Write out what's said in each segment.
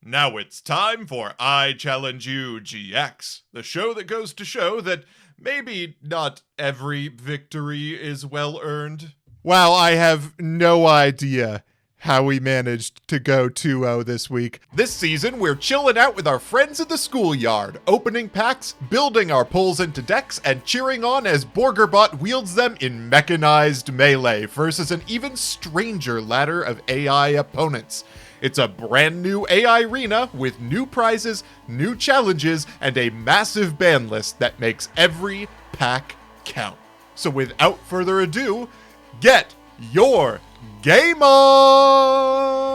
Now it's time for I Challenge You GX, the show that goes to show that maybe not every victory is well earned. Wow, I have no idea how we managed to go 2-0 this week. This season, we're chilling out with our friends in the schoolyard, opening packs, building our pulls into decks, and cheering on as Borgerbot wields them in mechanized melee versus an even stranger ladder of AI opponents. It's a brand new AI arena with new prizes, new challenges, and a massive ban list that makes every pack count. So without further ado, get your game on!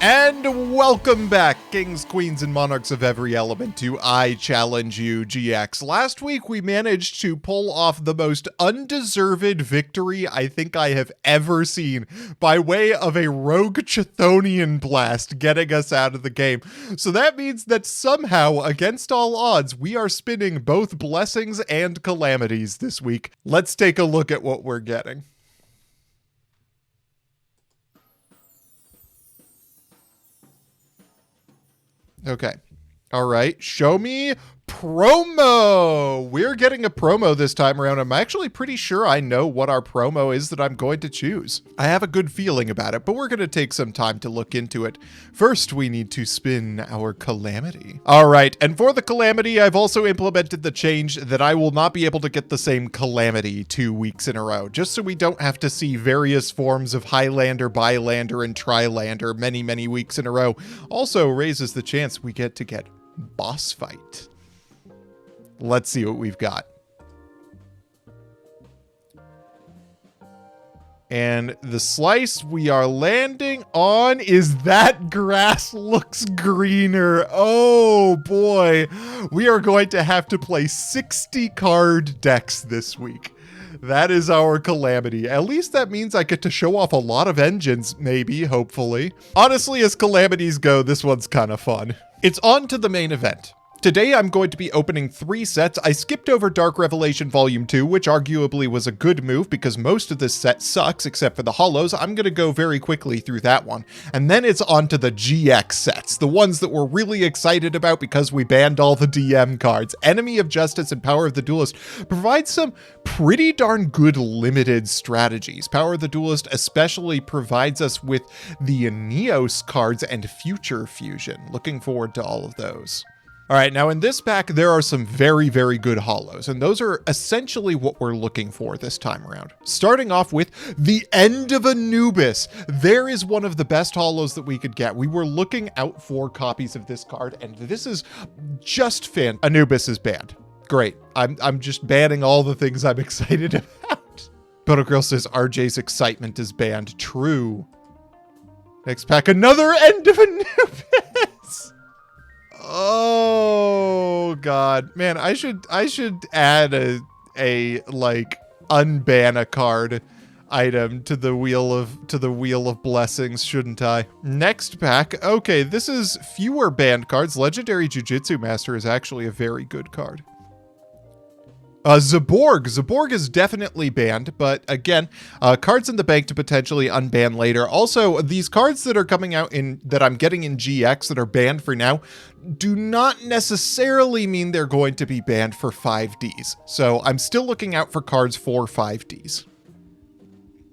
And welcome back, kings, queens, and monarchs of every element, to I Challenge You GX. Last week, we managed to pull off the most undeserved victory I think I have ever seen by way of a rogue Chthonian blast getting us out of the game. So that means that somehow, against all odds, we are spinning both blessings and calamities this week. Let's take a look at what we're getting. Okay. All right. Show me promo. We're getting a promo this time around. I'm actually pretty sure I know what our promo is that I'm going to choose. I have a good feeling about it, but we're going to take some time to look into it. First, we need to spin our calamity. All right. And for the calamity, I've also implemented the change that I will not be able to get the same calamity 2 weeks in a row, just so we don't have to see various forms of Highlander, Bylander, and Trilander many weeks in a row. Also raises the chance we get to get boss fight. Let's see what we've got. And the slice we are landing on is that grass looks greener. Oh boy. We are going to have to play 60 card decks this week. That is our calamity. At least that means I get to show off a lot of engines, maybe, hopefully. Honestly, as calamities go, this one's kind of fun. It's on to the main event. Today, I'm going to be opening 3 sets. I skipped over Dark Revelation Volume 2, which arguably was a good move because most of this set sucks except for the holos. I'm going to go very quickly through that one. And then it's on to the GX sets, the ones that we're really excited about because we banned all the DM cards. Enemy of Justice and Power of the Duelist provide some pretty darn good limited strategies. Power of the Duelist especially provides us with the Neos cards and Future Fusion. Looking forward to all of those. All right, now in this pack, there are some very good holos, and those are essentially what we're looking for this time around. Starting off with the End of Anubis. There is one of the best holos that we could get. We were looking out for copies of this card, and this is just fan. Anubis is banned. Great. I'm just banning all the things I'm excited about. Bottle Girl says RJ's excitement is banned. True. Next pack, another End of Anubis. Oh god, man! I should add a like unban a card item to the wheel of blessings, shouldn't I? Next pack. Okay, this is fewer banned cards. Legendary Jujutsu Master is actually a very good card. Zaborg. Zaborg is definitely banned, but again, cards in the bank to potentially unban later. Also, these cards that are coming out that I'm getting in GX that are banned for now do not necessarily mean they're going to be banned for 5Ds. So I'm still looking out for cards for 5Ds.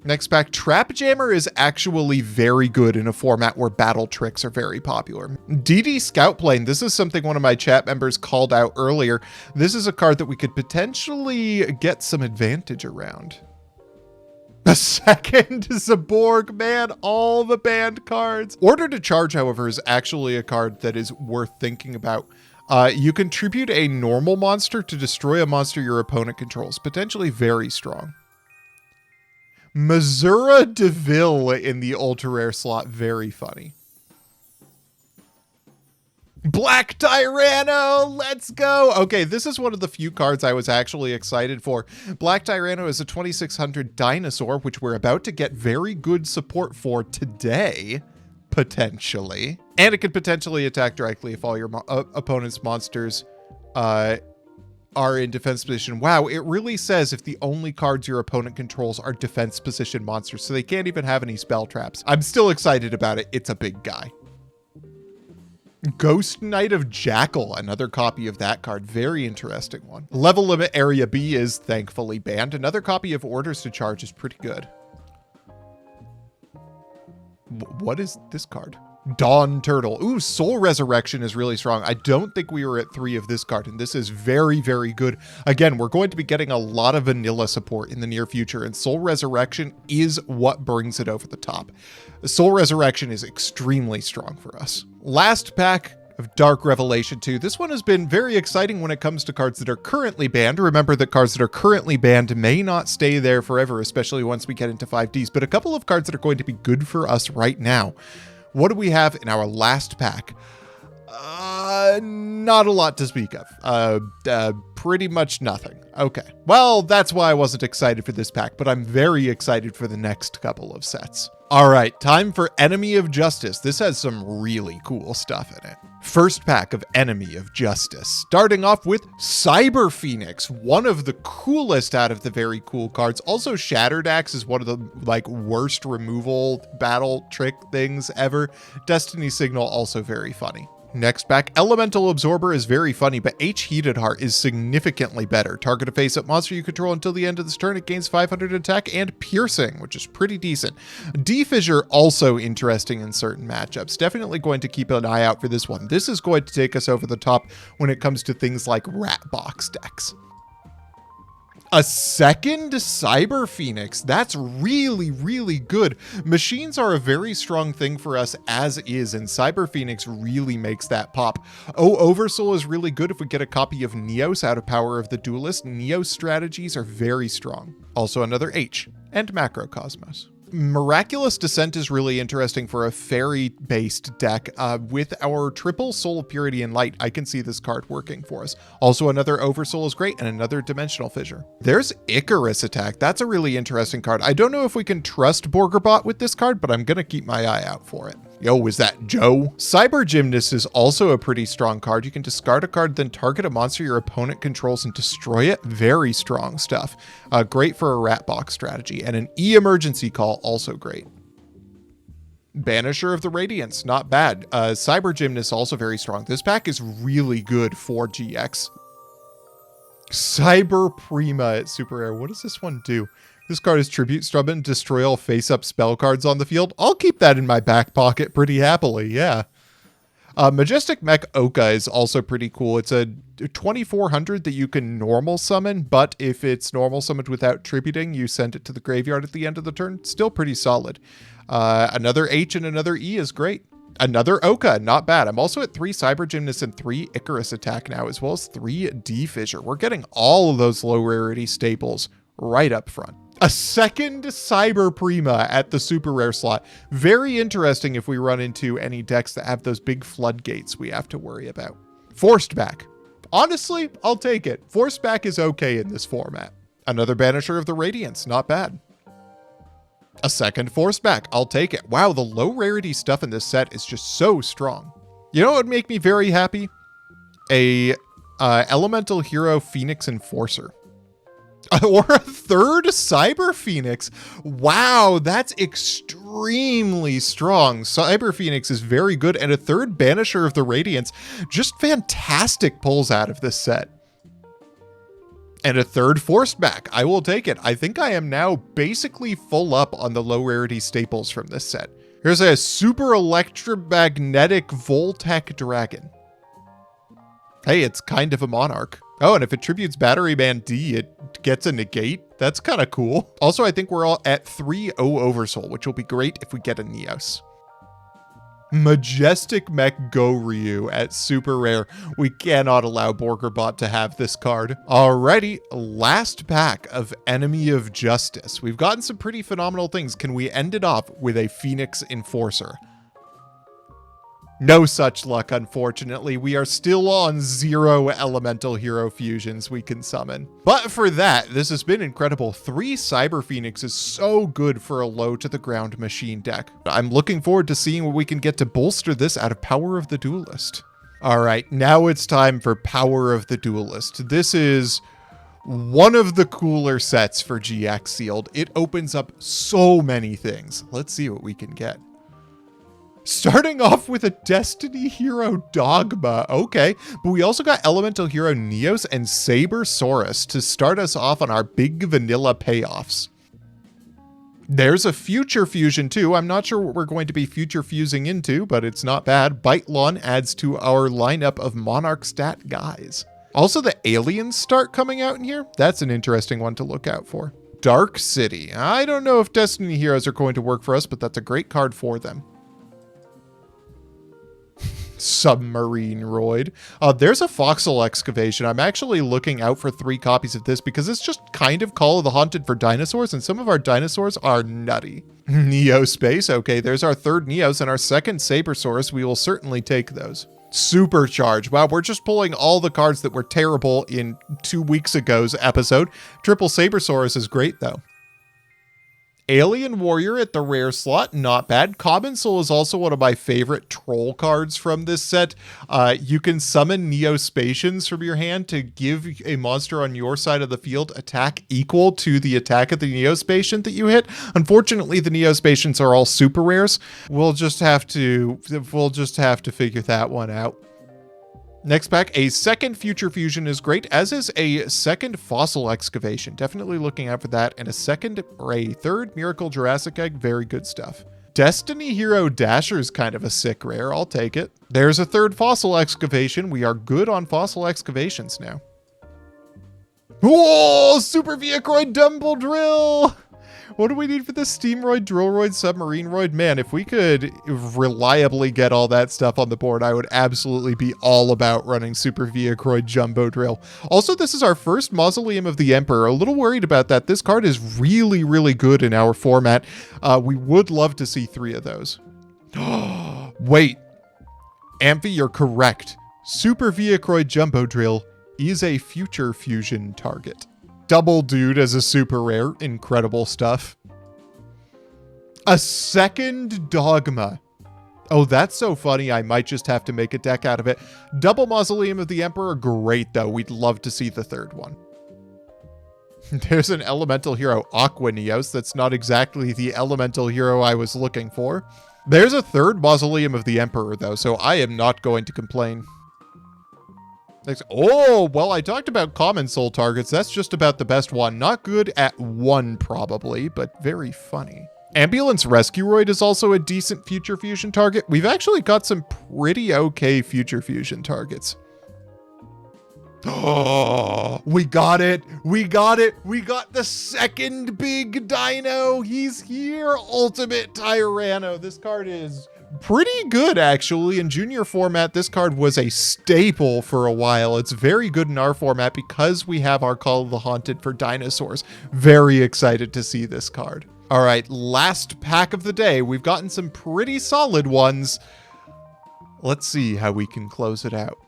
Next pack, Trap Jammer is actually very good in a format where battle tricks are very popular. DD Scout Plane, this is something one of my chat members called out earlier. This is a card that we could potentially get some advantage around. A second Zaborg, man, all the banned cards. Order to Charge, however, is actually a card that is worth thinking about. You contribute a normal monster to destroy a monster your opponent controls, potentially very strong. Missouri DeVille in the ultra rare slot, very funny. Black Tyranno, let's go. Okay, this is one of the few cards I was actually excited for. Black Tyranno is a 2600 dinosaur, which we're about to get very good support for today, potentially. And it could potentially attack directly if all your opponent's monsters are in defense position. Wow, it really says if the only cards your opponent controls are defense position monsters, so they can't even have any spell traps. I'm still excited about it. It's a big guy. Ghost Knight of Jackal, another copy of that card. Very interesting one. Level Limit Area B is thankfully banned. Another copy of Orders to Charge is pretty good. What is this card? Dawn Turtle. Ooh, Soul Resurrection is really strong. I don't think we were at 3 of this card, and this is very, very good. Again, we're going to be getting a lot of vanilla support in the near future, and Soul Resurrection is what brings it over the top. Soul Resurrection is extremely strong for us. Last pack of Dark Revelation 2. This one has been very exciting when it comes to cards that are currently banned. Remember that cards that are currently banned may not stay there forever, especially once we get into 5Ds, but a couple of cards that are going to be good for us right now. What do we have in our last pack? Not a lot to speak of. Pretty much nothing. Okay. Well, that's why I wasn't excited for this pack, but I'm very excited for the next couple of sets. All right, time for Enemy of Justice. This has some really cool stuff in it. First pack of Enemy of Justice. Starting off with Cyber Phoenix, one of the coolest out of the very cool cards. Also, Shattered Axe is one of the worst removal battle trick things ever. Destiny Signal, also very funny. Next pack, Elemental Absorber is very funny, but H Heated Heart is significantly better. Target a face-up monster you control until the end of this turn. It gains 500 attack and piercing, which is pretty decent. D-Fissure, also interesting in certain matchups. Definitely going to keep an eye out for this one. This is going to take us over the top when it comes to things like Rat Box decks. A second Cyber Phoenix. That's really, really good. Machines are a very strong thing for us as is, and Cyber Phoenix really makes that pop. Oh, Oversoul is really good if we get a copy of Neos out of Power of the Duelist. Neos strategies are very strong. Also another H, and Macrocosmos. Miraculous Descent is really interesting for a fairy-based deck. With our triple Soul of Purity and Light, I can see this card working for us. Also, another Oversoul is great, and another Dimensional Fissure. There's Icarus Attack. That's a really interesting card. I don't know if we can trust Borgerbot with this card, but I'm gonna keep my eye out for it. Yo, is that Joe? Cyber Gymnast is also a pretty strong card. You can discard a card, then target a monster your opponent controls and destroy it. Very strong stuff. Great for a rat box strategy. And an E-Emergency Call, also great. Banisher of the Radiance, not bad. Cyber Gymnast, also very strong. This pack is really good for GX. Cyber Prima at Super Rare. What does this one do? This card is Tribute Strubbin, destroy all face-up spell cards on the field. I'll keep that in my back pocket pretty happily, yeah. Majestic Mech Oka is also pretty cool. It's a 2400 that you can normal summon, but if it's normal summoned without tributing, you send it to the graveyard at the end of the turn. Still pretty solid. Another H and another E is great. Another Oka, not bad. I'm also at 3 Cyber Gymnast and 3 Icarus Attack now, as well as 3 D-Fissure. We're getting all of those low rarity staples right up front. A second Cyber Prima at the super rare slot. Very interesting if we run into any decks that have those big floodgates we have to worry about. Forced Back. Honestly, I'll take it. Forced Back is okay in this format. Another Banisher of the Radiance. Not bad. A second Forced Back. I'll take it. Wow, the low rarity stuff in this set is just so strong. You know what would make me very happy? A Elemental Hero Phoenix Enforcer. Or a third Cyber Phoenix. Wow, that's extremely strong. Cyber Phoenix is very good, and a third Banisher of the Radiance. Just fantastic pulls out of this set. And a third Forced Back. I will take it. I think I am now basically full up on the low rarity staples from this set. Here's a Super Electromagnetic Voltec Dragon. Hey, it's kind of a Monarch. Oh, and if it tributes Battery Man D, it gets a negate. That's kind of cool. Also, I think we're all at 3 O Oversoul, which will be great if we get a Neos. Majestic Mech Go Ryu at super rare. We cannot allow Borgerbot to have this card. Alrighty, last pack of Enemy of Justice. We've gotten some pretty phenomenal things. Can we end it off with a Phoenix Enforcer? No such luck, unfortunately. We are still on 0 elemental hero fusions we can summon. But for that, this has been incredible. 3 Cyber Phoenix is so good for a low to the ground machine deck. I'm looking forward to seeing what we can get to bolster this out of Power of the Duelist. All right, now it's time for Power of the Duelist. This is one of the cooler sets for GX Sealed. It opens up so many things. Let's see what we can get. Starting off with a Destiny Hero Dogma. Okay, but we also got Elemental Hero Neos and Sabersaurus to start us off on our big vanilla payoffs. There's a Future Fusion too. I'm not sure what we're going to be Future Fusing into, but it's not bad. Bitlon adds to our lineup of Monarch stat guys. Also, the aliens start coming out in here. That's an interesting one to look out for. Dark City. I don't know if Destiny Heroes are going to work for us, but that's a great card for them. Submarine Roid. There's a Foxhole Excavation. I'm actually looking out for 3 copies of this because it's just kind of Call of the Haunted for dinosaurs, and some of our dinosaurs are nutty. Neo Space. Okay, there's our 3rd Neos and our 2nd Sabersaurus. We will certainly take those. Supercharge. Wow, we're just pulling all the cards that were terrible in 2 weeks ago's episode. Triple Sabersaurus is great, though. Alien Warrior at the rare slot, not bad. Common Soul is also one of my favorite troll cards from this set. You can summon Neospatians from your hand to give a monster on your side of the field attack equal to the attack of the Neospatian that you hit. Unfortunately, the Neospatians are all super rares. We'll just have to figure that one out. Next pack, a 2nd Future Fusion is great, as is a 2nd Fossil Excavation. Definitely looking out for that. And a 2nd or a 3rd Miracle Jurassic Egg. Very good stuff. Destiny Hero Dasher is kind of a sick rare. I'll take it. There's a 3rd Fossil Excavation. We are good on Fossil Excavations now. Whoa! Super Viacroid Dumble Drill! What do we need for the Steamroid, Drillroid, Submarineroid? Man, if we could reliably get all that stuff on the board, I would absolutely be all about running Super Viacroid Jumbo Drill. Also, this is our first Mausoleum of the Emperor. A little worried about that. This card is really, really good in our format. We would love to see 3 of those. Wait. Amphi, you're correct. Super Viacroid Jumbo Drill is a Future Fusion target. Double Dude as a super rare. Incredible stuff. A 2nd Dogma. Oh, that's so funny. I might just have to make a deck out of it. Double Mausoleum of the Emperor. Great, though. We'd love to see the 3rd one. There's an Elemental Hero Aqua Neos. That's not exactly the Elemental Hero I was looking for. There's a 3rd Mausoleum of the Emperor, though, so I am not going to complain. Oh, well, I talked about Common Soul targets. That's just about the best one. Not good at 1, probably, but very funny. Ambulance Rescueroid is also a decent Future Fusion target. We've actually got some pretty okay Future Fusion targets. Oh, we got it. We got it. We got the 2nd big dino. He's here. Ultimate Tyranno. This card is pretty good, actually. In junior format, this card was a staple for a while. It's very good in our format because we have our Call of the Haunted for dinosaurs. Very excited to see this card. All right, last pack of the day. We've gotten some pretty solid ones. Let's see how we can close it out.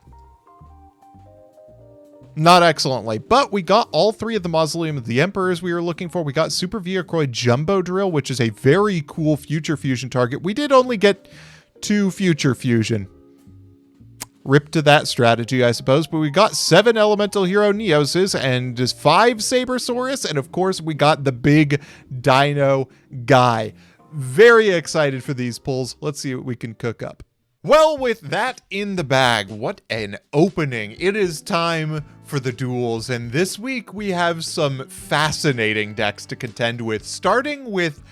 Not excellently, but we got all 3 of the Mausoleum of the Emperors we were looking for. We got Super Viacroid Jumbo Drill, which is a very cool Future Fusion target. We did only get 2 Future Fusion. Rip to that strategy, I suppose, but we got 7 Elemental Hero Neoses and just 5 Sabersaurus, and of course we got the big dino guy. Very excited for these pulls. Let's see what we can cook up. Well, with that in the bag, what an opening. It is time for the duels, and this week we have some fascinating decks to contend with, starting with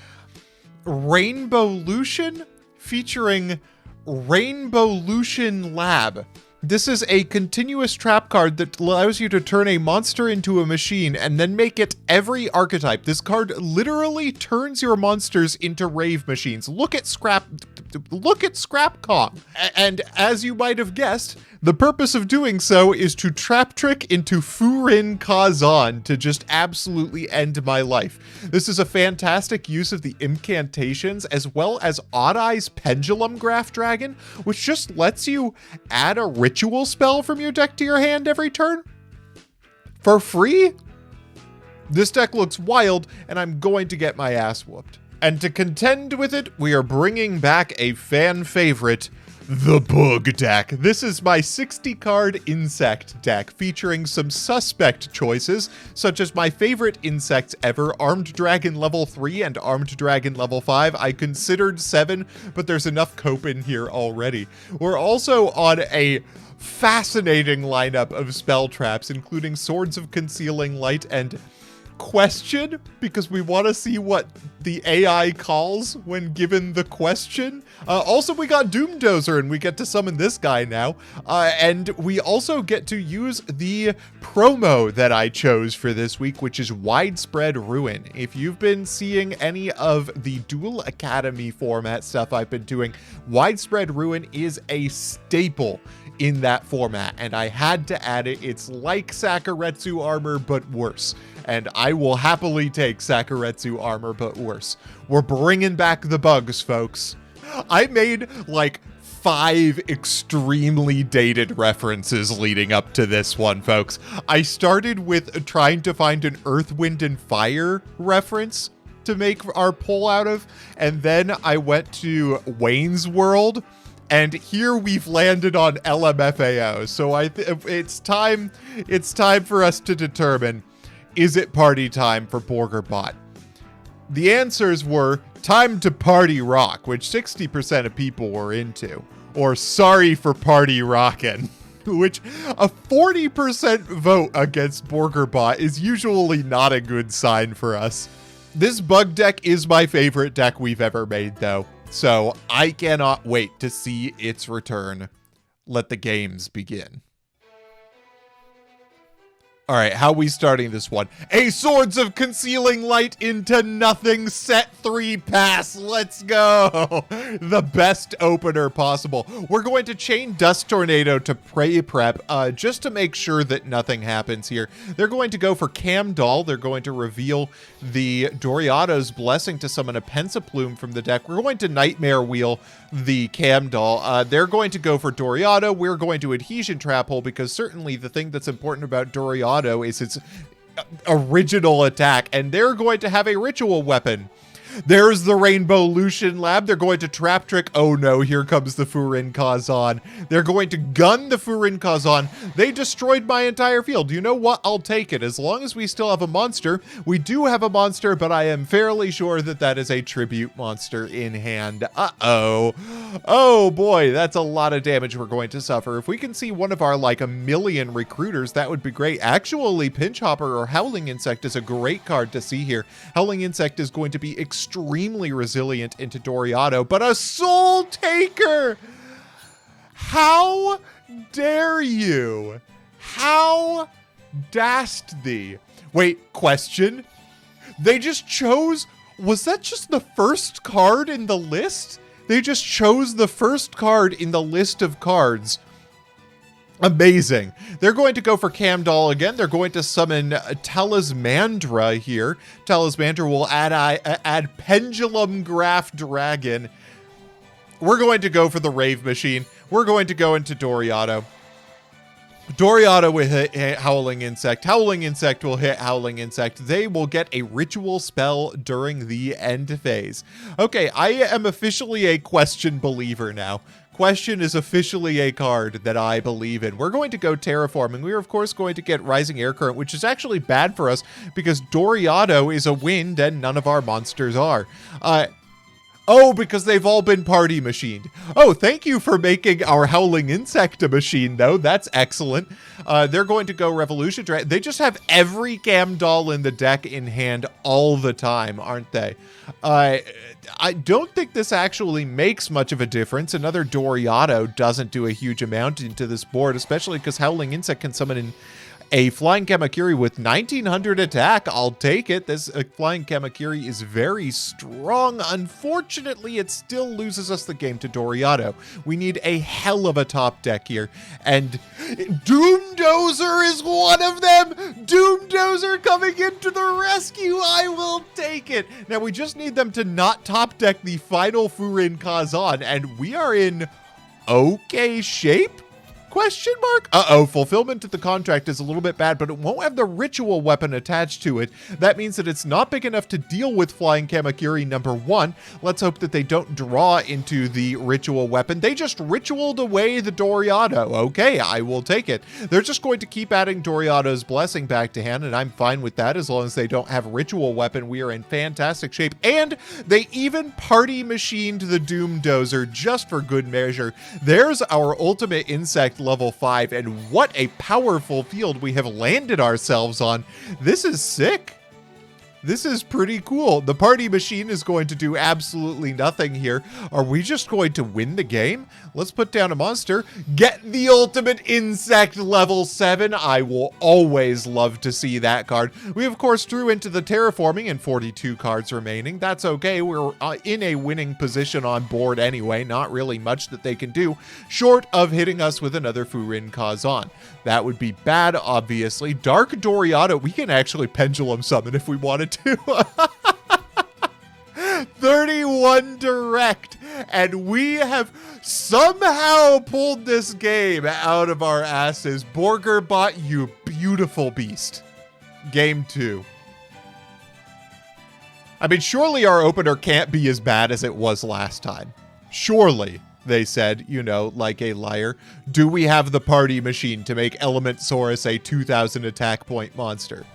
Rainbolution featuring Rainbolution Lab. This is a continuous trap card that allows you to turn a monster into a machine and then make it every archetype. This card literally turns your monsters into rave machines. Look at Scrap Kong. And as you might have guessed, the purpose of doing so is to trap trick into Furin Kazan to just absolutely end my life. This is a fantastic use of the incantations as well as Odd Eye's Pendulum Graph Dragon, which just lets you add a ritual spell from your deck to your hand every turn for free. This deck looks wild, and I'm going to get my ass whooped. And to contend with it, we are bringing back a fan favorite, The Bug deck. This is my 60-card insect deck featuring some suspect choices, such as my favorite insects ever, Armed Dragon level 3 and Armed Dragon level 5. I considered 7, but there's enough cope in here already. We're also on a fascinating lineup of spell traps, including Swords of Concealing Light and Question, because we want to see what the AI calls when given the question. Also, we got Doomdozer, and we get to summon this guy now. And we also get to use the promo that I chose for this week, which is Widespread Ruin. If you've been seeing any of the Duel Academy format stuff I've been doing, Widespread Ruin is a staple in that format, and I had to add it. It's like Sakuretsu armor, but worse. And I will happily take Sakuretsu armor, but worse. We're bringing back the bugs, folks. I made like 5 extremely dated references leading up to this one, folks. I started with trying to find an Earth, Wind, and Fire reference to make our poll out of, and then I went to Wayne's World, and here we've landed on LMFAO. So it's time for us to determine, is it party time for Borgerbot? The answers were time to party rock, which 60% of people were into, or sorry for party rockin', which a 40% vote against Borgerbot is usually not a good sign for us. This bug deck is my favorite deck we've ever made, though, so I cannot wait to see its return. Let the games begin. All right, how are we starting this one? A Swords of Concealing Light into Nothing set 3 pass. Let's go. The best opener possible. We're going to chain Dust Tornado to Prey Prep just to make sure that nothing happens here. They're going to go for Cam Doll. They're going to reveal the Doriado's Blessing to summon a Pensaplume from the deck. We're going to Nightmare Wheel the Cam Doll. They're going to go for Doriado. We're going to Adhesion Trap Hole, because certainly the thing that's important about Doriado is its original attack, and they're going to have a ritual weapon. There's the Rainbolution Lab. They're going to Trap Trick. Oh no, here comes the Furin Kazan. They're going to gun the Furin Kazan. They destroyed my entire field. You know what? I'll take it. As long as we still have a monster. We do have a monster, but I am fairly sure that that is a tribute monster in hand. Uh-oh. Oh boy, that's a lot of damage we're going to suffer. If we can see one of our like a million recruiters, that would be great. Actually, Pinch Hopper or Howling Insect is a great card to see here. Howling Insect is going to be extremely resilient into Doriado, but a Soul Taker! How dare you? How dast thee? Wait, question? They just chose, was that just the first card in the list? They just chose the first card in the list of cards. Amazing. They're going to go for Cam Doll again. They're going to summon Talismandra here. Talismandra will add Pendulum Graph Dragon. We're going to go for the Rave Machine. We're going to go into Doriado. Doriado will hit Howling Insect. Howling Insect will hit Howling Insect. They will get a ritual spell during the end phase. Okay, I am officially a Question believer now. Question is officially a card that I believe in. We're going to go Terraforming. We are, of course, going to get Rising Air Current, which is actually bad for us because Doriado is a wind and none of our monsters are. Oh, because they've all been party machined. Oh, thank you for making our Howling Insect a machine, though. That's excellent. They're going to go Revolution Dragon. They just have every Cam Doll in the deck in hand all the time, aren't they? I don't think this actually makes much of a difference. Another Doriado doesn't do a huge amount into this board, especially because Howling Insect can summon in a Flying Kamakiri with 1900 attack. I'll take it. This Flying Kamakiri is very strong. Unfortunately, it still loses us the game to Doriado. We need a hell of a top deck here. And Doomdozer is one of them. Doomdozer coming into the rescue. I will take it. Now, we just need them to not top deck the final Furin Kazan, and we are in okay shape? Question mark? Uh-oh, fulfillment of the contract is a little bit bad, but it won't have the ritual weapon attached to it. That means that it's not big enough to deal with Flying Kamakiri number 1. Let's hope that they don't draw into the ritual weapon. They just ritualed away the Doriado. Okay, I will take it. They're just going to keep adding Doriado's Blessing back to hand, and I'm fine with that as long as they don't have ritual weapon. We are in fantastic shape. And they even party machined the Doom Dozer just for good measure. There's our ultimate insect level 5, and what a powerful field we have landed ourselves on. This is sick. This is pretty cool. The party machine is going to do absolutely nothing here. Are we just going to win the game? Let's put down a monster. Get the ultimate insect level 7. I will always love to see that card. We, of course, drew into the terraforming and 42 cards remaining. That's okay. We're in a winning position on board anyway. Not really much that they can do, short of hitting us with another Furin Kazan. That would be bad, obviously. Dark Doriado, we can actually pendulum summon if we wanted to. 31 direct, and we have somehow pulled this game out of our asses. Borgerbot, you beautiful beast. Game 2. I mean, surely our opener can't be as bad as it was last time. Surely. They said, you know, like a liar. Do we have the party machine to make Elementsaurus a 2000 attack point monster?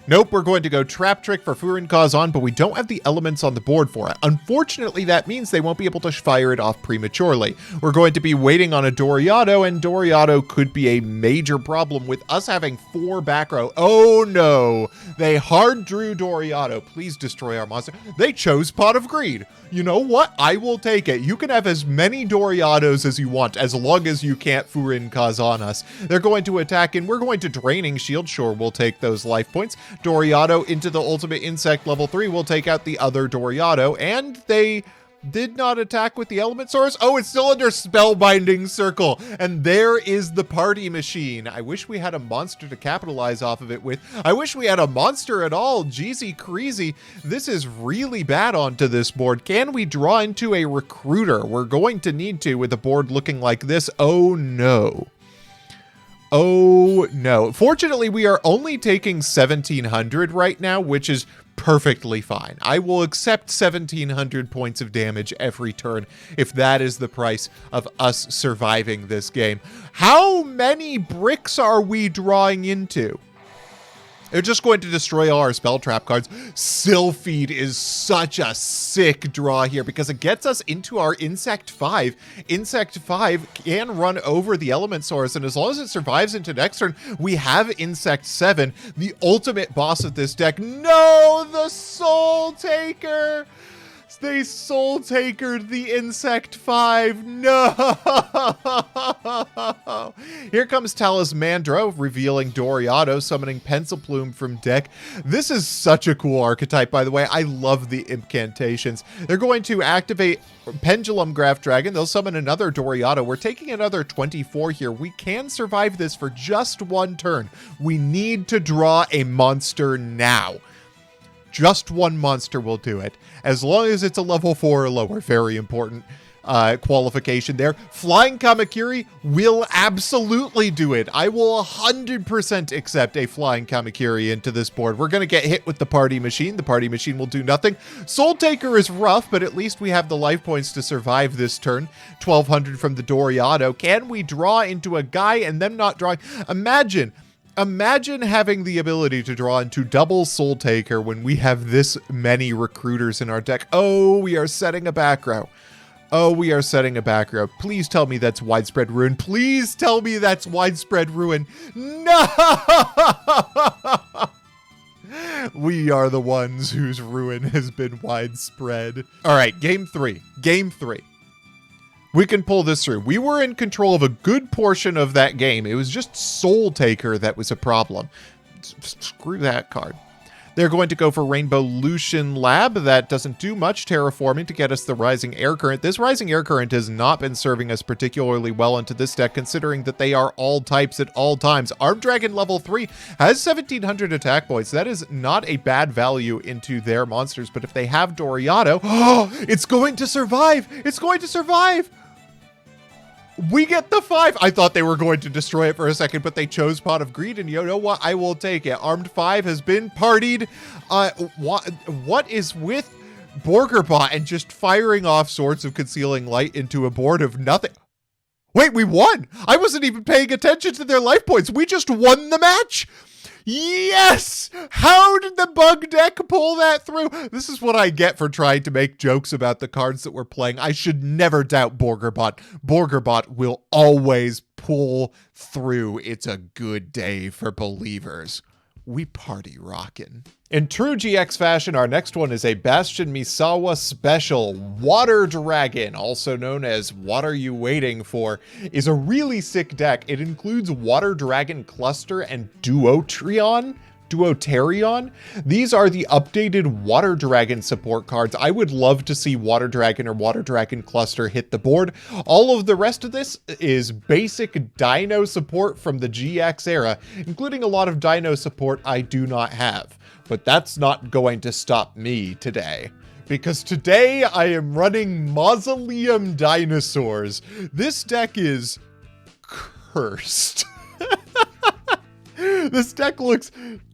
Nope, we're going to go Trap Trick for Furin Kazan, but we don't have the elements on the board for it. Unfortunately, that means they won't be able to fire it off prematurely. We're going to be waiting on a Doriado, and Doriado could be a major problem with us having 4 back row. Oh no, they hard drew Doriado. Please destroy our monster. They chose Pot of Greed. You know what? I will take it. You can have as many Doriados as you want, as long as you can't Furin Kazan us. They're going to attack, and we're going to Draining Shield. Sure, we'll take those life points. Doriado into the ultimate insect level 3 will take out the other Doriado, and they did not attack with the Elementsaurus. Oh, it's still under Spellbinding Circle, and there is the party machine. I wish we had a monster to capitalize off of it with. I wish we had a monster at all. Jeezy crazy. This is really bad onto this board. Can we draw into a recruiter? We're going to need to with the board looking like this. Oh no. Oh no. Fortunately, we are only taking 1700 right now, which is perfectly fine. I will accept 1700 points of damage every turn if that is the price of us surviving this game. How many bricks are we drawing into? They're just going to destroy all our spell trap cards. Sylphid is such a sick draw here because it gets us into our Insect 5. Insect 5 can run over the Elementsaurus, and as long as it survives into next turn, we have Insect 7, the ultimate boss of this deck. No, the Soul Taker! They Soul Takered the Insect 5. No! Here comes Talismandra, revealing Doriado, summoning Pencil Plume from deck. This is such a cool archetype, by the way. I love the incantations. They're going to activate Pendulum Graph Dragon. They'll summon another Doriado. We're taking another 24 here. We can survive this for just 1 turn. We need to draw a monster now. Just 1 monster will do it, as long as it's a level 4 or lower. Very important qualification there. Flying Kamakiri will absolutely do it. I will 100% accept a Flying Kamakiri into this board. We're going to get hit with the party machine. The party machine will do nothing. Soul Taker is rough, but at least we have the life points to survive this turn. 1200 from the Doriado. Can we draw into a guy and them not drawing? Imagine having the ability to draw into double Soul Taker when we have this many recruiters in our deck. Oh, we are setting a back row. Oh, we are setting a back row. Please tell me that's Widespread Ruin. Please tell me that's Widespread Ruin. No! We are the ones whose ruin has been widespread. All right, game 3. Game 3. We can pull this through. We were in control of a good portion of that game. It was just Soul Taker that was a problem. Screw that card. They're going to go for Rainbolution Lab. That doesn't do much. Terraforming to get us the Rising Air Current. This Rising Air Current has not been serving us particularly well into this deck, considering that they are all types at all times. Armed Dragon level 3 has 1700 attack points. That is not a bad value into their monsters, but if they have Doriado, oh, it's going to survive! It's going to survive! We get the 5. I thought they were going to destroy it for a second, but they chose Pot of Greed, and you know what? I will take it. Armed 5 has been partied. What is with Borgerbot and just firing off Swords of Concealing Light into a board of nothing? Wait, we won! I wasn't even paying attention to their life points. We just won the match! Yes! How did the bug deck pull that through? This is what I get for trying to make jokes about the cards that we're playing. I should never doubt Borgerbot. Borgerbot will always pull through. It's a good day for believers. We party rockin'. In true GX fashion, our next one is a Bastion Misawa special. Water Dragon, also known as What Are You Waiting For, is a really sick deck. It includes Water Dragon Cluster and Duotarion. These are the updated Water Dragon support cards. I would love to see Water Dragon or Water Dragon Cluster hit the board. All of the rest of this is basic Dino support from the GX era, including a lot of Dino support I do not have. But that's not going to stop me today, because today I am running Mausoleum Dinosaurs. This deck is cursed. This deck looks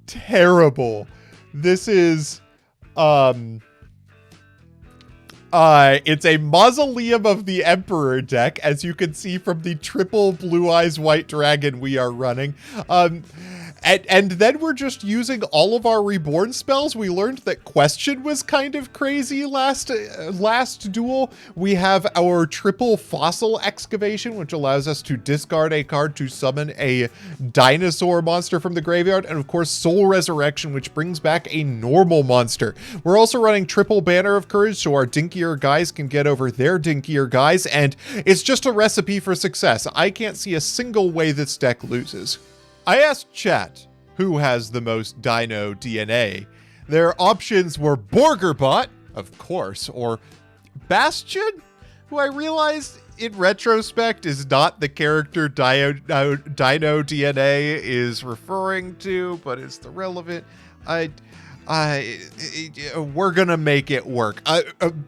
terrible. This is, it's a Mausoleum of the Emperor deck, as you can see from the triple Blue Eyes White Dragon we are running. And then we're just using all of our reborn spells. We learned that Question was kind of crazy last duel. We have our triple Fossil Excavation, which allows us to discard a card to summon a dinosaur monster from the graveyard. And of course, Soul Resurrection, which brings back a normal monster. We're also running triple Banner of Courage, so our dinkier guys can get over their dinkier guys. And it's just a recipe for success. I can't see a single way this deck loses. I asked chat who has the most dino DNA. Their options were Borgerbot, of course, or Bastion, who I realized in retrospect is not the character Dino DNA is referring to, but it's the relevant. We're gonna make it work.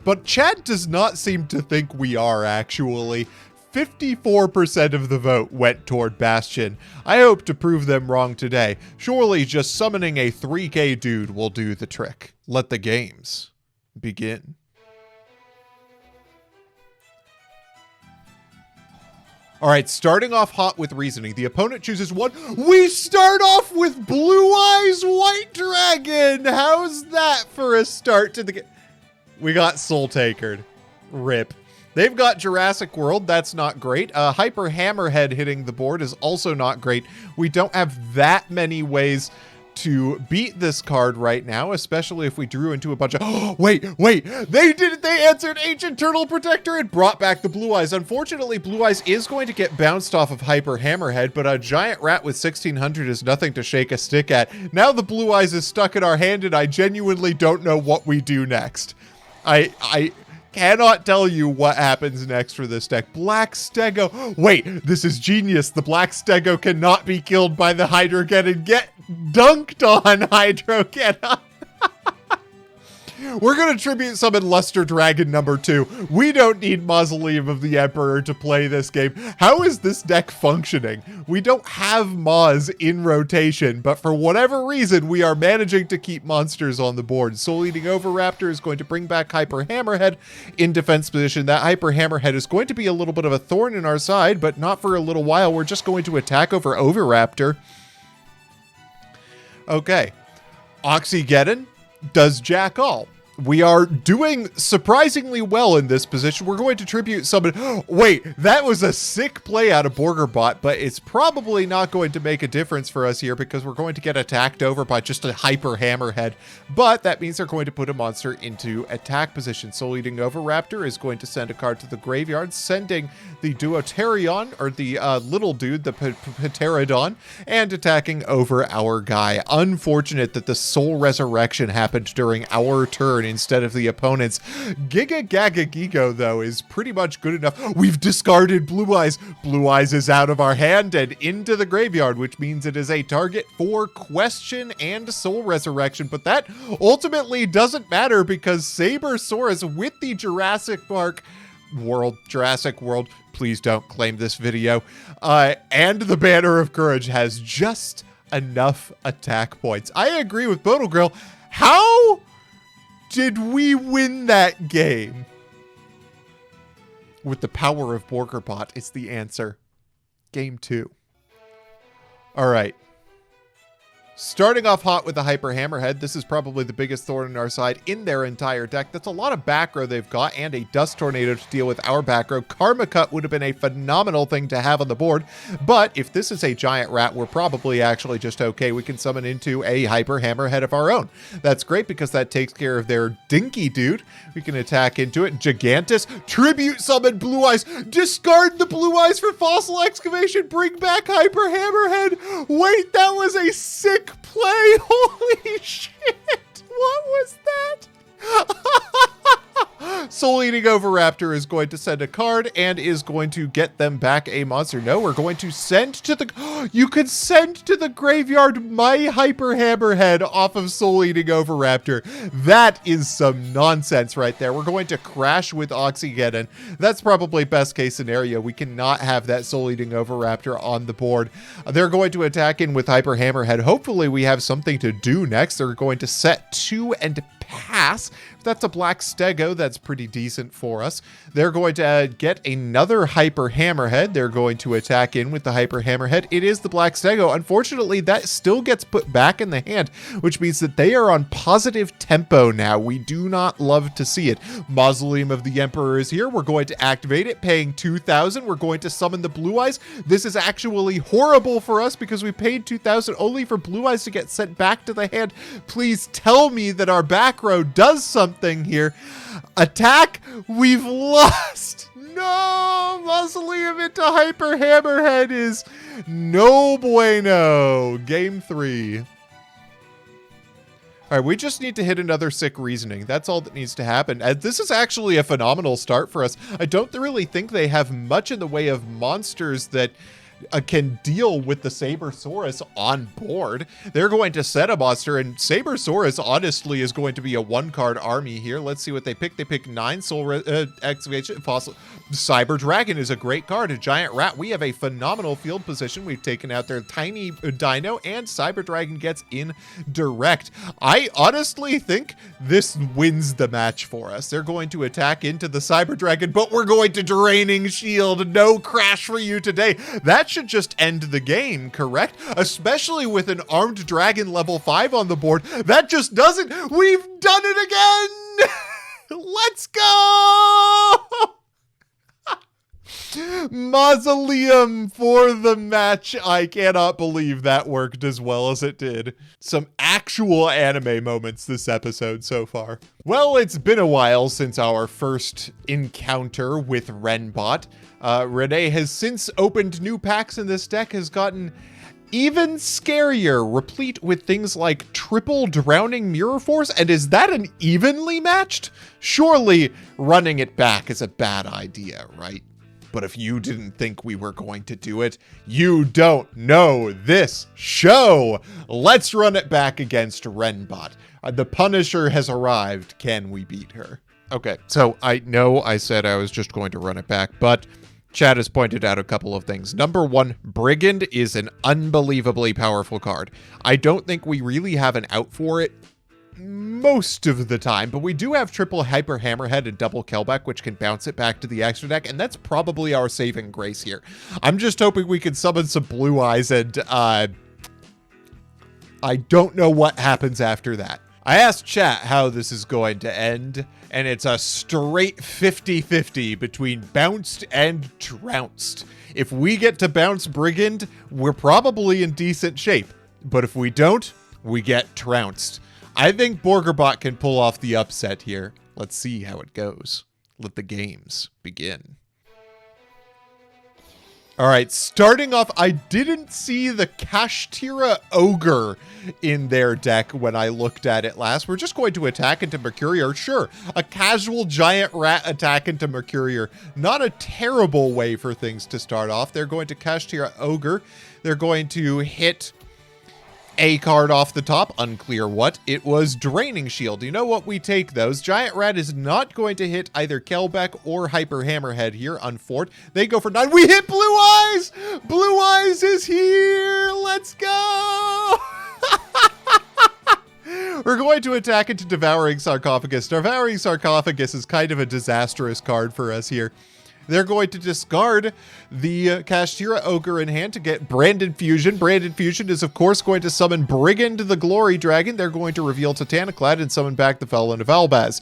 But chat does not seem to think we are, actually. 54% of the vote went toward Bastion. I hope to prove them wrong today. Surely just summoning a 3K dude will do the trick. Let the games begin. All right, starting off hot with reasoning. The opponent chooses one. We start off with Blue Eyes White Dragon. How's that for a start to the game? We got Soul Takered. Rip. They've got Jurassic World. That's not great. Hyper Hammerhead hitting the board is also not great. We don't have that many ways to beat this card right now, especially if we drew into a bunch of... Oh, wait. They did it. They answered Ancient Turtle Protector and brought back the Blue Eyes. Unfortunately, Blue Eyes is going to get bounced off of Hyper Hammerhead, but a giant rat with 1600 is nothing to shake a stick at. Now the Blue Eyes is stuck in our hand, and I genuinely don't know what we do next. I cannot tell you what happens next for this deck. Black Stego. Wait, this is genius. The Black Stego cannot be killed by the Hydrogen get dunked on, Hydrogen. We're going to tribute summon Luster Dragon number 2. We don't need Mausoleum of the Emperor to play this game. How is this deck functioning? We don't have Maws in rotation, but for whatever reason, we are managing to keep monsters on the board. Soul Eating Oviraptor is going to bring back Hyper Hammerhead in defense position. That Hyper Hammerhead is going to be a little bit of a thorn in our side, but not for a little while. We're just going to attack over Oviraptor. Okay. Oxygeddon does jack all. We are doing surprisingly well in this position. We're going to tribute summon... Wait, that was a sick play out of Borgerbot, but it's probably not going to make a difference for us here because we're going to get attacked over by just a Hyper Hammerhead. But that means they're going to put a monster into attack position. Soul Eating Oviraptor is going to send a card to the graveyard, sending the Duotarion, or the little dude, the Pterodon, and attacking over our guy. Unfortunate that the Soul Resurrection happened during our turn instead of the opponent's. Giga Gaga Gigo, though, is pretty much good enough. We've discarded Blue Eyes. Blue Eyes is out of our hand and into the graveyard, which means it is a target for Question and Soul Resurrection. But that ultimately doesn't matter because Sabersaurus with the Jurassic Bark World, Jurassic World, please don't claim this video, and the Banner of Courage has just enough attack points. I agree with Bodal Grill. How did we win that game? With the power of Borgerbot is the answer. Game 2. All right. Starting off hot with the Hyper Hammerhead, this is probably the biggest thorn in our side in their entire deck. That's a lot of back row they've got, and a Dust Tornado to deal with our back row. Karma Cut would have been a phenomenal thing to have on the board, but if this is a Giant Rat, we're probably actually just okay. We can summon into a Hyper Hammerhead of our own. That's great because that takes care of their Dinky Dude. We can attack into it. Gigantus, Tribute Summon Blue Eyes, discard the Blue Eyes for Fossil Excavation, bring back Hyper Hammerhead. Wait, that was a sick play. Holy shit. What was that? Soul Eating Oviraptor is going to send a card and is going to get them back a monster. No, we're going to send to the... You could send to the graveyard my Hyper Hammerhead off of Soul Eating Oviraptor. That is some nonsense right there. We're going to crash with Oxygeddon. That's probably best case scenario. We cannot have that Soul Eating Oviraptor on the board. They're going to attack in with Hyper Hammerhead. Hopefully we have something to do next. They're going to set 2 and pass. If that's a Black Stego, that's pretty decent for us. They're going to get another Hyper Hammerhead. They're going to attack in with the Hyper Hammerhead. It is the Black Stego. Unfortunately, that still gets put back in the hand, which means that they are on positive tempo now. We do not love to see it. Mausoleum of the Emperor is here. We're going to activate it, paying 2,000. We're going to summon the Blue Eyes. This is actually horrible for us because we paid 2,000 only for Blue Eyes to get sent back to the hand. Please tell me that our back row does something here. Attack, we've lost. No, Mausoleum into Hyper Hammerhead is no bueno. Game 3. All right, we just need to hit another sick reasoning. That's all that needs to happen. And this is actually a phenomenal start for us. I don't really think they have much in the way of monsters that can deal with the Sabersaurus on board. They're going to set a monster, and Sabersaurus honestly is going to be a 1-card army here. Let's see what they pick. They pick 9 Soul Excavation Fossil. Cyber Dragon is a great card. A Giant Rat. We have a phenomenal field position. We've taken out their tiny Dino, and Cyber Dragon gets in direct. I honestly think this wins the match for us. They're going to attack into the Cyber Dragon, but we're going to Draining Shield. No crash for you today. That should just end the game, correct? Especially with an armed dragon level 5 on the board. That just doesn't. We've done it again. Let's go. Mausoleum for the match. I cannot believe that worked as well as it did. Some actual anime moments this episode so far. Well, it's been a while since our first encounter with Renbot. Renee has since opened new packs, and this deck has gotten even scarier, replete with things like triple Drowning Mirror Force. And is that an evenly matched? Surely running it back is a bad idea, right? But if you didn't think we were going to do it, you don't know this show. Let's run it back against Renbot. The Punisher has arrived. Can we beat her? Okay, so I know I said I was just going to run it back, but Chad has pointed out a couple of things. Number 1, Brigand is an unbelievably powerful card. I don't think we really have an out for it most of the time, but we do have triple Hyper Hammerhead and double Kelbeck, which can bounce it back to the extra deck, and that's probably our saving grace here. I'm just hoping we can summon some Blue Eyes, and I don't know what happens after that. I asked chat how this is going to end, and it's a straight 50-50 between bounced and trounced. If we get to bounce Brigand, we're probably in decent shape, but if we don't, we get trounced. I think Borgerbot can pull off the upset here. Let's see how it goes. Let the games begin. All right, starting off, I didn't see the Kashtira Ogre in their deck when I looked at it last. We're just going to attack into Mercurier. Sure, a casual giant rat attack into Mercurier. Not a terrible way for things to start off. They're going to Kashtira Ogre. They're going to hit a card off the top, unclear what. It was Draining Shield. You know what? We take those. Giant Rat is not going to hit either Kelbeck or Hyper Hammerhead here on Fort. They go for 9. We hit Blue Eyes! Blue Eyes is here! Let's go! We're going to attack into Devouring Sarcophagus. Devouring Sarcophagus is kind of a disastrous card for us here. They're going to discard the Kashtira Ogre in hand to get Branded Fusion. Branded Fusion is, of course, going to summon Brigand the Glory Dragon. They're going to reveal Titaniclad and summon back the Felon of Albaz.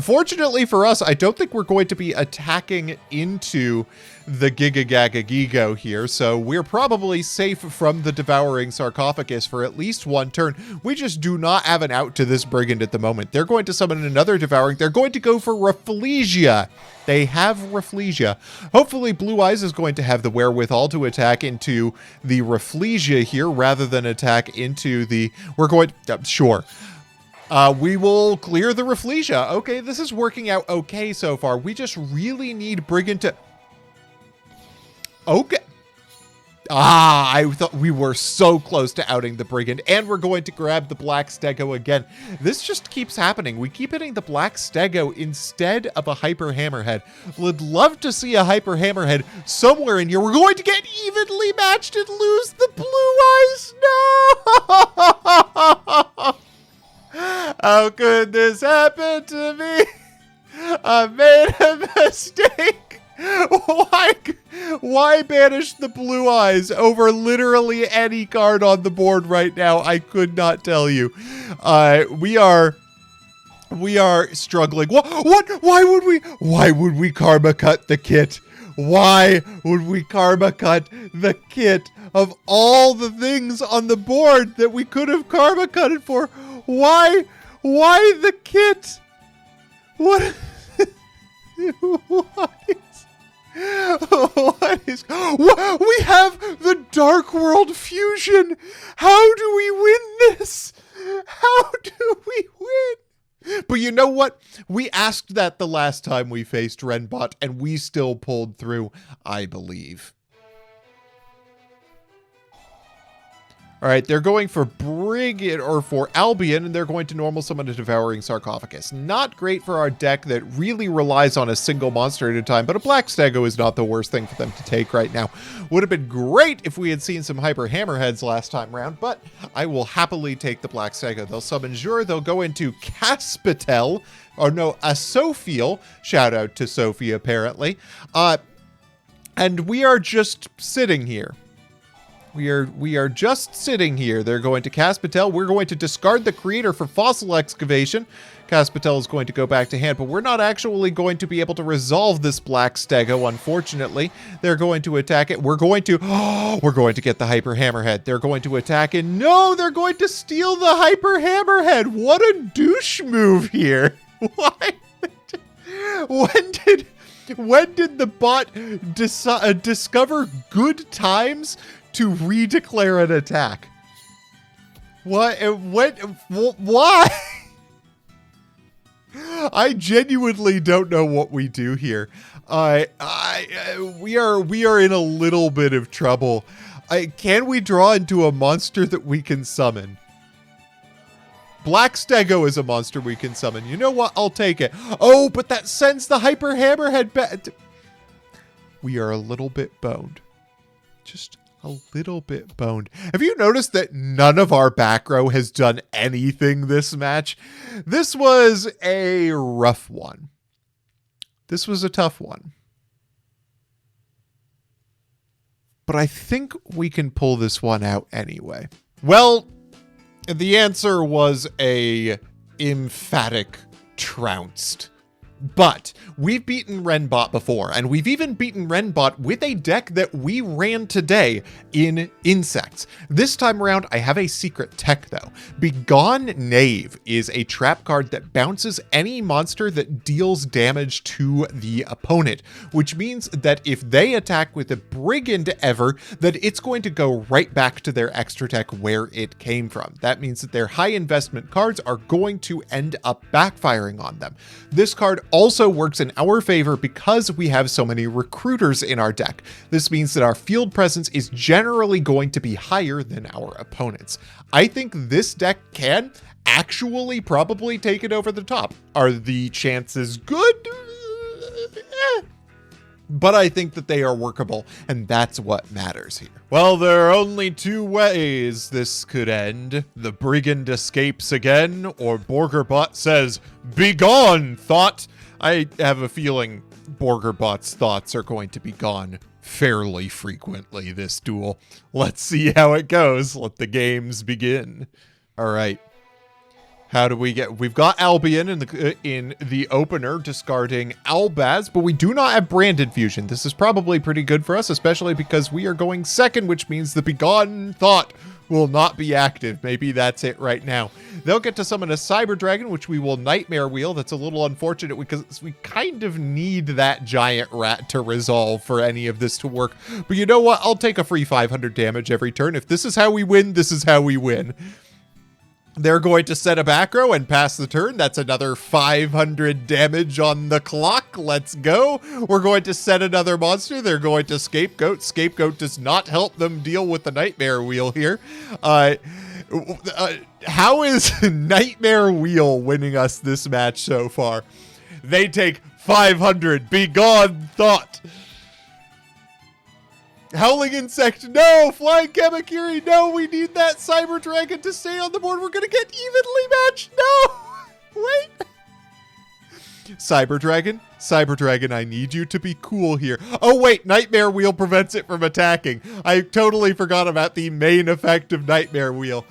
Fortunately for us, I don't think we're going to be attacking into the Giga Gaga Gigo here, so we're probably safe from the Devouring Sarcophagus for at least one turn. We just do not have an out to this Brigand at the moment. They're going to summon another Devouring. They're going to go for Rafflesia. They have Rafflesia. Hopefully Blue Eyes is going to have the wherewithal to attack into the Rafflesia here rather than attack into the... We're going... sure. We will clear the Rafflesia. Okay, this is working out okay so far. We just really need Brigand to... Okay. I thought we were so close to outing the Brigand, and we're going to grab the Black Stego again. This just keeps happening. We keep hitting the Black Stego instead of a Hyper Hammerhead. Would love to see a Hyper Hammerhead somewhere in here. We're going to get evenly matched and lose the Blue Eyes. No! How could this happen to me? I made a mistake. Why banish the Blue Eyes over literally any card on the board right now? I could not tell you. We are struggling. What? Why would we Karma Cut the kit? Why would we Karma Cut the kit of all the things on the board that we could have Karma Cut it for? Why the kit? What? What is... We have the Dark World Fusion! How do we win this? How do we win? But you know what? We asked that the last time we faced Renbot, and we still pulled through, I believe. All right, they're going for Brigand or for Albion, and they're going to normal summon a Devouring Sarcophagus. Not great for our deck that really relies on a single monster at a time, but a Black Stego is not the worst thing for them to take right now. Would have been great if we had seen some Hyper Hammerheads last time round, but I will happily take the Black Stego. They'll summon Jur, they'll go into Caspitel, or no, a Sophiel. Shout out to Sophie, apparently. And we are just sitting here. We are just sitting here. They're going to Caspitel. We're going to discard the creator for Fossil Excavation. Caspitel is going to go back to hand, but we're not actually going to be able to resolve this Black Stego, unfortunately. They're going to attack it. We're going to get the Hyper Hammerhead. They're going to attack it. No, they're going to steal the Hyper Hammerhead. What a douche move here. Why? When did the bot discover good times to redeclare an attack? What? Why? I genuinely don't know what we do here. We are in a little bit of trouble. Can we draw into a monster that we can summon? Black Stego is a monster we can summon. You know what? I'll take it. Oh, but that sends the Hyper Hammerhead back. We are a little bit boned. Just a little bit boned. Have you noticed that none of our back row has done anything this match? This was a rough one. This was a tough one. But I think we can pull this one out anyway. Well, the answer was a emphatic trounced. But we've beaten Renbot before, and we've even beaten Renbot with a deck that we ran today in Insects. This time around, I have a secret tech though. Begone Knave is a trap card that bounces any monster that deals damage to the opponent, which means that if they attack with a Brigand ever, that it's going to go right back to their extra tech where it came from. That means that their high investment cards are going to end up backfiring on them. This card also works in our favor because we have so many recruiters in our deck. This means that our field presence is generally going to be higher than our opponents. I think this deck can actually probably take it over the top. Are the chances good? But I think that they are workable, and that's what matters here. Well, there are only two ways this could end. The Brigand escapes again, or Borgerbot says, "Begone, thought!" I have a feeling Borgerbot's thoughts are going to be gone fairly frequently this duel. Let's see how it goes. Let the games begin. All right. How do we get... We've got Albion in the opener, discarding Albaz, but we do not have Branded Fusion. This is probably pretty good for us, especially because we are going second, which means the Begone Thought will not be active. Maybe that's it right now. They'll get to summon a Cyber Dragon, which we will Nightmare Wheel. That's a little unfortunate because we kind of need that giant rat to resolve for any of this to work. But you know what? I'll take a free 500 damage every turn. If this is how we win, this is how we win. They're going to set a back row and pass the turn. That's another 500 damage on the clock. Let's go. We're going to set another monster. They're going to Scapegoat. Scapegoat does not help them deal with the Nightmare Wheel here. How is Nightmare Wheel winning us this match so far? They take 500. Begone, Thought. Howling Insect, no! Flying Kamakiri, no! We need that Cyber Dragon to stay on the board. We're gonna get evenly matched. No! Wait! Cyber Dragon, I need you to be cool here. Oh wait, Nightmare Wheel prevents it from attacking. I totally forgot about the main effect of Nightmare Wheel.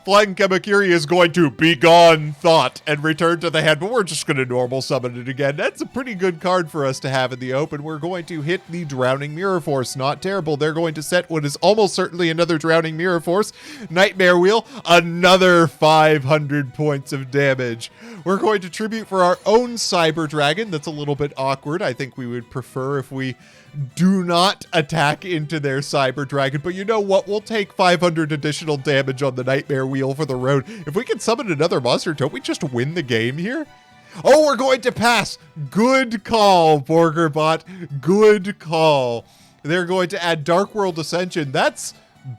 Flying Kamakiri is going to Begone Thought and return to the hand, but we're just going to normal summon it again. That's a pretty good card for us to have in the open. We're going to hit the Drowning Mirror Force. Not terrible. They're going to set what is almost certainly another Drowning Mirror Force. Nightmare Wheel, another 500 points of damage. We're going to tribute for our own Cyber Dragon. That's a little bit awkward. I think we would prefer if we do not attack into their Cyber Dragon, but you know what? We'll take 500 additional damage on the Nightmare Wheel for the road. If we can summon another monster, don't we just win the game here? Oh, we're going to pass. Good call, Borgerbot. Good call. They're going to add Dark World Ascension. That's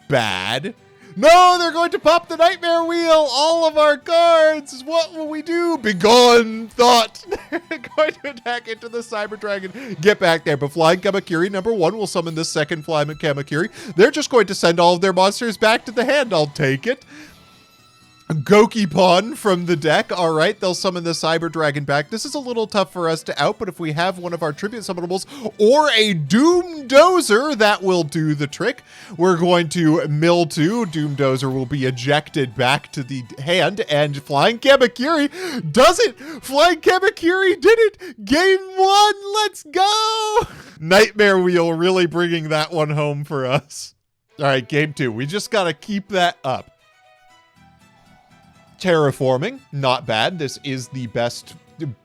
bad. No, they're going to pop the Nightmare Wheel. All of our cards. What will we do? Begone Thought. They're going to attack into the Cyber Dragon. Get back there. But Flying Kamakiri, number one, will summon the second Flying Kamakiri. They're just going to send all of their monsters back to the hand. I'll take it. Gokipon from the deck. All right, they'll summon the Cyber Dragon back. This is a little tough for us to out, but if we have one of our tribute summonables or a Doom Dozer, that will do the trick. We're going to mill 2. Doom Dozer will be ejected back to the hand, and Flying Kamakiri does it. Flying Kamakiri did it. Game 1, let's go. Nightmare Wheel really bringing that one home for us. All right, game 2. We just got to keep that up. Terraforming, not bad. This is the best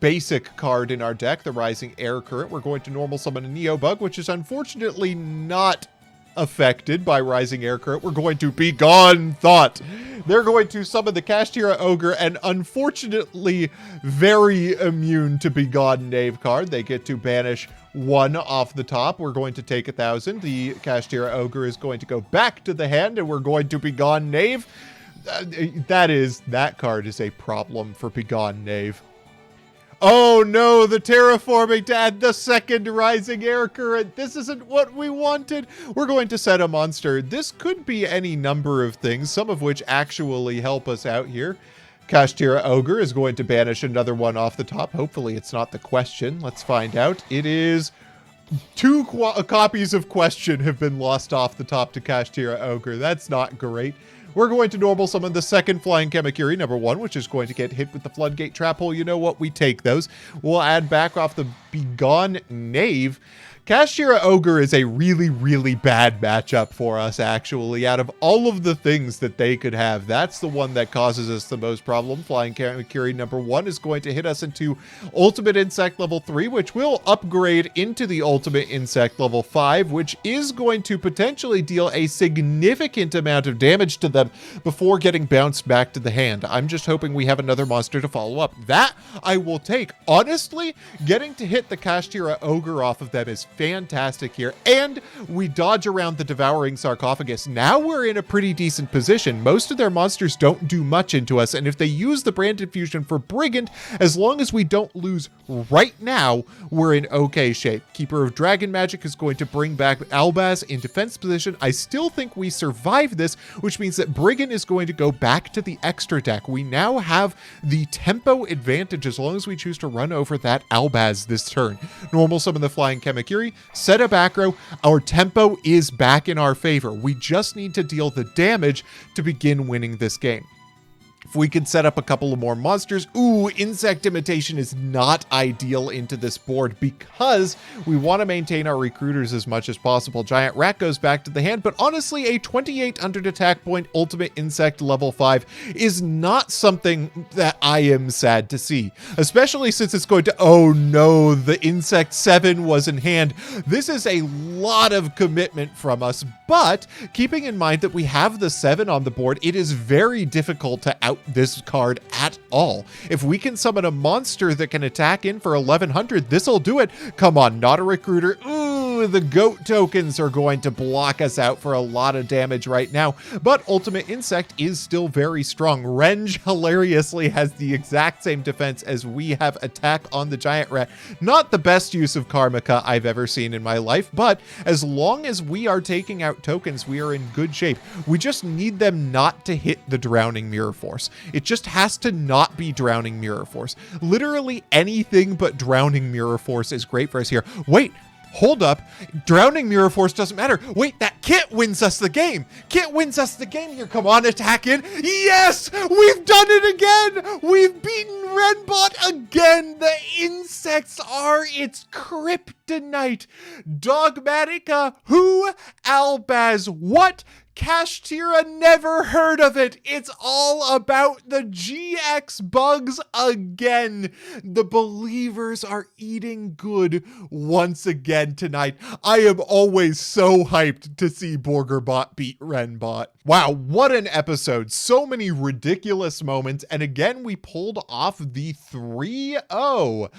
basic card in our deck, the Rising Air Current. We're going to normal summon a Neobug, which is unfortunately not affected by Rising Air Current. We're going to Begone Thought. They're going to summon the Kashtira Ogre, and unfortunately very immune to Begone Knave card. They get to banish 1 off the top. We're going to take 1,000. The Kashtira Ogre is going to go back to the hand, and we're going to Begone Knave. That card is a problem for Begone Knave. Oh no, the Terraforming to add the second Rising Air Current. This isn't what we wanted. We're going to set a monster. This could be any number of things, some of which actually help us out here. Kashtira Ogre is going to banish another one off the top. Hopefully it's not the Question. Let's find out. It is 2 copies of Question have been lost off the top to Kashtira Ogre. That's not great. We're going to normal summon the second Flying Kamakiri, number 1, which is going to get hit with the Floodgate Trap Hole. You know what? We take those. We'll add back off the Begone Knave. Kashtira Ogre is a really, really bad matchup for us, actually. Out of all of the things that they could have, that's the one that causes us the most problem. Flying Kamakiri number 1 is going to hit us into Ultimate Insect level 3, which will upgrade into the Ultimate Insect level 5, which is going to potentially deal a significant amount of damage to them them before getting bounced back to the hand. I'm just hoping we have another monster to follow up. That I will take. Honestly, getting to hit the Kashtira Ogre off of them is fantastic here. And we dodge around the Devouring Sarcophagus. Now we're in a pretty decent position. Most of their monsters don't do much into us, and if they use the Branded Fusion for Brigand, as long as we don't lose right now, we're in okay shape. Keeper of Dragon Magic is going to bring back Albaz in defense position. I still think we survive this, which means that Brigand is going to go back to the extra deck. We now have the tempo advantage as long as we choose to run over that Albaz this turn. Normal summon the Flying Kamakiri, set up aggro. Our tempo is back in our favor. We just need to deal the damage to begin winning this game. If we can set up a couple of more monsters. Ooh, Insect Imitation is not ideal into this board because we want to maintain our recruiters as much as possible. Giant Rat goes back to the hand, but honestly, a 2800 attack point Ultimate Insect level 5 is not something that I am sad to see, especially since it's going to, oh no, the Insect 7 was in hand. This is a lot of commitment from us, but keeping in mind that we have the 7 on the board, it is very difficult to out this card at all. If we can summon a monster that can attack in for 1100, this'll do it. Come on, not a recruiter. Ooh, the goat tokens are going to block us out for a lot of damage right now, but Ultimate Insect is still very strong. Renge hilariously has the exact same defense as we have attack on the Giant Rat. Not the best use of Karmika I've ever seen in my life, but as long as we are taking out tokens, we are in good shape. We just need them not to hit the Drowning Mirror Force. It just has to not be Drowning Mirror Force. Literally anything but Drowning Mirror Force is great for us here. Wait, hold up. Drowning Mirror Force doesn't matter. Wait, that Kit wins us the game. Kit wins us the game here. Come on, attack in. Yes, we've done it again. We've beaten Renbot again. The insects are its kryptonite. Dogmatica, who? Albaz, what? Kashtira, never heard of it. It's all about the GX bugs again. The believers are eating good once again tonight. I am always so hyped to see Borgerbot beat Renbot. Wow, what an episode. So many ridiculous moments. And again, we pulled off the 3-0.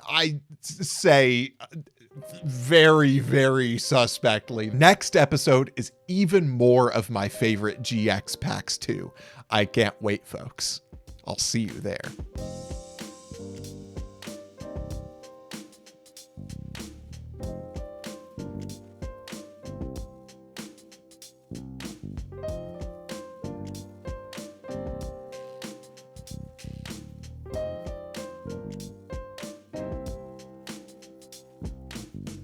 I say very, very suspectly. Next episode is even more of my favorite GX packs too. I can't wait, folks. I'll see you there.